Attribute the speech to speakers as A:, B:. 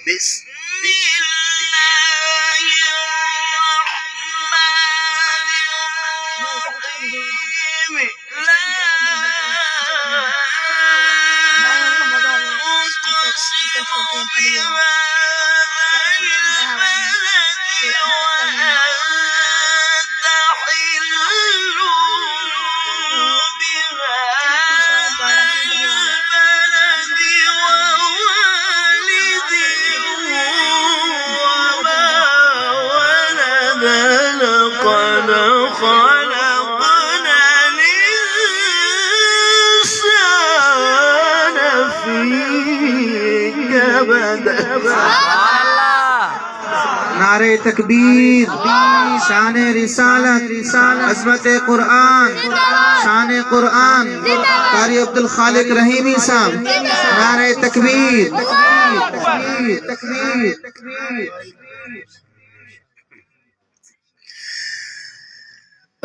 A: بسم الله الرحمن الرحيم لقد خلقنا الإنسان في كبد. नारे तकबीर, शान रिसालत, अज़मत कुरान, शान कुरान, कारी अब्दुल खालिक रहीमी साहब, नारे तकबीर।